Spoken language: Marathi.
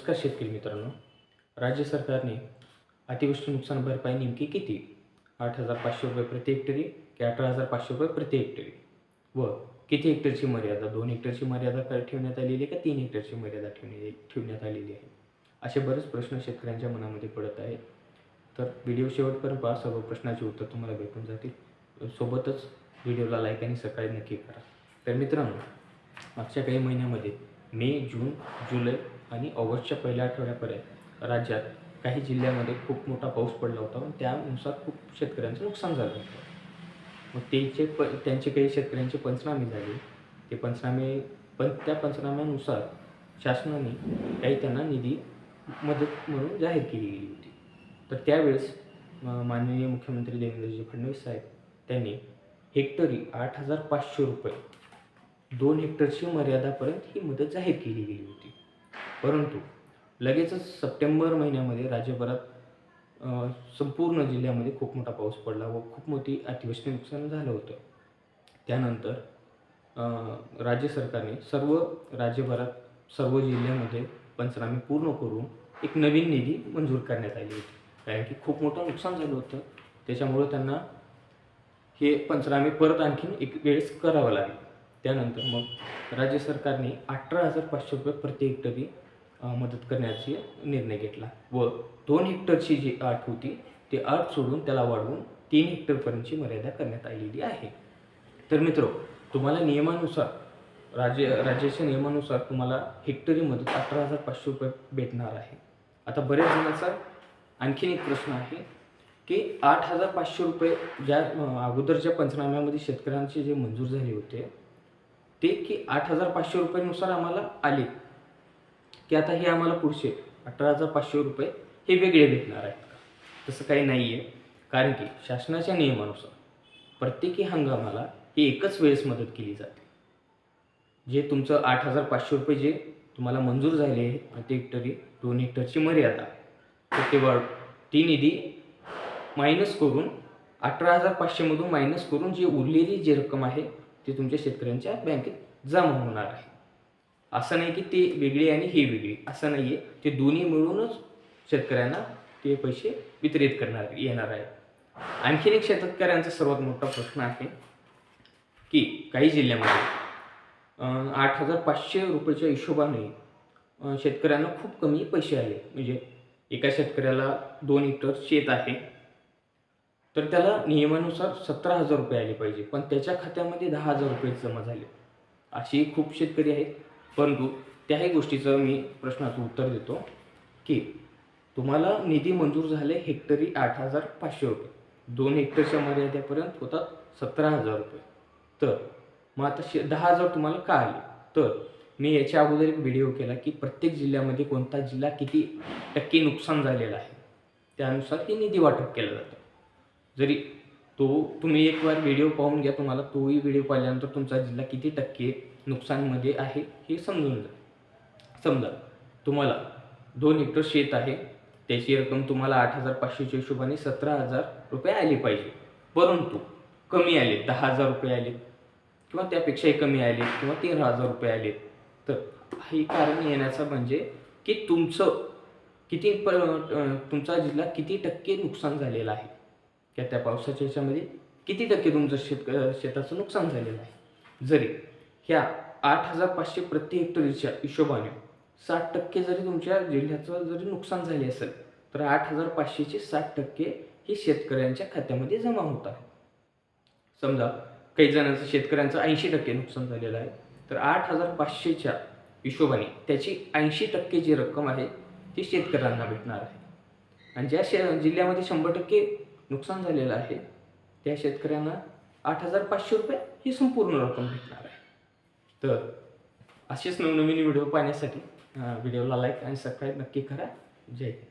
नमस्कार शेतकरी मित्रांनो. राज्य सरकारने अतिवृष्टी नुकसान भरपाई नेमकी किती? 8,500 रुपये प्रति हेक्टरी की 18,500 रुपये प्रति हेक्टरी? व किती हेक्टरची मर्यादा? 2 हेक्टरची मर्यादा ठेवण्यात आलेली आहे का 3 हेक्टरची मर्यादा ठेवण्यात आलेली आहे? असे बरेच प्रश्न शेतकऱ्यांच्या मनामध्ये पडत आहेत. तर व्हिडिओ शेवटपर्यंत पहा, सर्व प्रश्नाची उत्तर तुम्हाला भेटून जातील. सोबतच व्हिडिओला लाईक आणि सबस्क्राईब नक्की करा. तर मित्रांनो, मागच्या काही महिन्यामध्ये मे, जून, जुलै आणि ऑगस्टच्या पहिल्या आठवड्यापर्यंत राज्यात काही जिल्ह्यामध्ये खूप मोठा पाऊस पडला होता व त्यानुसार खूप शेतकऱ्यांचं नुकसान झालं होतं. मग त्यांचे काही शेतकऱ्यांचे पंचनामे झाले. त्या पंचनाम्यानुसार शासनाने काही त्यांना निधी मदत म्हणून जाहीर केली गेली होती. तर त्यावेळेस माननीय मुख्यमंत्री देवेंद्रजी फडणवीस साहेब त्यांनी हेक्टरी 8,500 रुपये 2 हेक्टरची मर्यादापर्यंत ही मदत जाहीर केली गेली होती. परंतु लगेचच सप्टेंबर महिन्यामध्ये राज्यभरात संपूर्ण जिल्ह्यामध्ये खूप मोठा पाऊस पडला व खूप मोठी अतिवृष्टी नुकसान झालं होतं. त्यानंतर राज्य सरकारने राज्यभरात सर्व जिल्ह्यामध्ये पंचनामे पूर्ण करून एक नवीन निधी मंजूर करण्यात आली होती. कारण की खूप मोठं नुकसान झालं होतं, त्याच्यामुळं त्यांना हे पंचनामे परत आणखीन एक वेळेस करावं लागेल. त्यानंतर मग राज्य सरकारने 18,500 रुपये प्रति हेक्टरी मदत करण्याचा निर्णय घेतला व 2 हेक्टरची जी अट होती ती अट सोडून त्याला वाढवून 3 हेक्टरपर्यंतची मर्यादा करण्यात आलेली आहे. तर मित्रो, तुम्हाला नियमानुसार राज्याच्या नियमानुसार तुम्हाला हेक्टरी मदत 18,500 रुपये भेटणार आहे. आता बऱ्याच जणांचा आणखीन एक प्रश्न आहे की 8,500 रुपये ज्या अगोदरच्या पंचनाम्यामध्ये शेतकऱ्यांचे जे मंजूर झाले होते ते की 8,500 रुपयानुसार आम्हाला आले की आता हे आम्हाला पुढचे 18,500 रुपये हे वेगळे भेटणार आहेत का? तसं काही नाही आहे. कारण की शासनाच्या नियमानुसार प्रत्येकी हंगामाला ही एकच वेळेस मदत केली जाते. जे तुमचं 8,500 रुपये जे तुम्हाला मंजूर झाले आहेत प्रति हेक्टरी 2 हेक्टरची मर्यादा, तर ते ती निधी मायनस करून 18,500मधून मायनस करून जी उरलेली जी रक्कम आहे ती तुमच्या शेतकऱ्यांच्या बँकेत जमा होणार आहे. असं नाही की ते वेगळी आणि ही वेगळी, असं नाही आहे. ते दोन्ही मिळूनच शेतकऱ्यांना ते पैसे वितरित येणार आहे. आणखीन एक शेतकऱ्यांचा सर्वात मोठा प्रश्न आहे की काही जिल्ह्यामध्ये 8,500 रुपयेच्या हिशोबाने शेतकऱ्यांना खूप कमी पैसे आले. म्हणजे एका शेतकऱ्याला 2 हेक्टर शेत आहे, तर त्याला नियमानुसार 17,000 रुपये आले पाहिजे, पण त्याच्या खात्यामध्ये 10,000 रुपये जमा झाले. असेही खूप शेतकरी आहेत. परंतु त्याही गोष्टीचं मी प्रश्नाचं उत्तर देतो की तुम्हाला निधी मंजूर झाले हेक्टरी 8,500 रुपये, 2 हेक्टरच्या मर्यादेपर्यंत होतात 17,000 रुपये. तर मग आता 10,000 तुम्हाला का आले? तर मी याच्या अगोदर एक व्हिडिओ केला की प्रत्येक जिल्ह्यामध्ये कोणता जिल्हा किती टक्के नुकसान झालेलं आहे त्यानुसार ही निधी वाटप केलं जातं. जरी तुम्ही एक बार व्हिडिओ पाहून घ्या, तुम्हाला तोही व्हिडिओ पाहिल्यानंतर तुमचा जिल्हा किती टक्के नुकसानमध्ये आहे हे समजून जाईल. समजा तुम्हाला 2 हेक्टर शेत आहे, त्याची रक्कम तुम्हाला 8,500च्या हिशोबाने 17,000 रुपये आले पाहिजे, परंतु कमी आले, 10,000 रुपये आले किंवा त्यापेक्षाही कमी आले किंवा 13,000 रुपये आले. तर हे कारण येण्याचं म्हणजे की तुमचा जिल्हा किती टक्के नुकसान झालेला आहे किंवा त्या पावसाच्या ह्याच्यामध्ये किती टक्के तुमचं शेताचं नुकसान झालेलं आहे. जरी ह्या 8,500 प्रति हेक्टरीच्या हिशोबाने 60% जरी तुमच्या जिल्ह्याचं जरी नुकसान झाले असेल तर 8,500चे 60% हे शेतकऱ्यांच्या खात्यामध्ये जमा होत आहे. समजा काही जणांचं शेतकऱ्यांचं 80% नुकसान झालेलं आहे, तर 8,500च्या हिशोबाने त्याची 80% जी रक्कम आहे ती शेतकऱ्यांना भेटणार आहे. आणि ज्या जिल्ह्यामध्ये 100% नुकसान झालेलं आहे त्या शेतकऱ्यांना 8,500 रुपये ही संपूर्ण रक्कम भेटणार आहे. तर असेच नवनवीन व्हिडिओ पाहण्यासाठी व्हिडिओला लाईक आणि सबस्क्राईब नक्की करा. जय हिंद.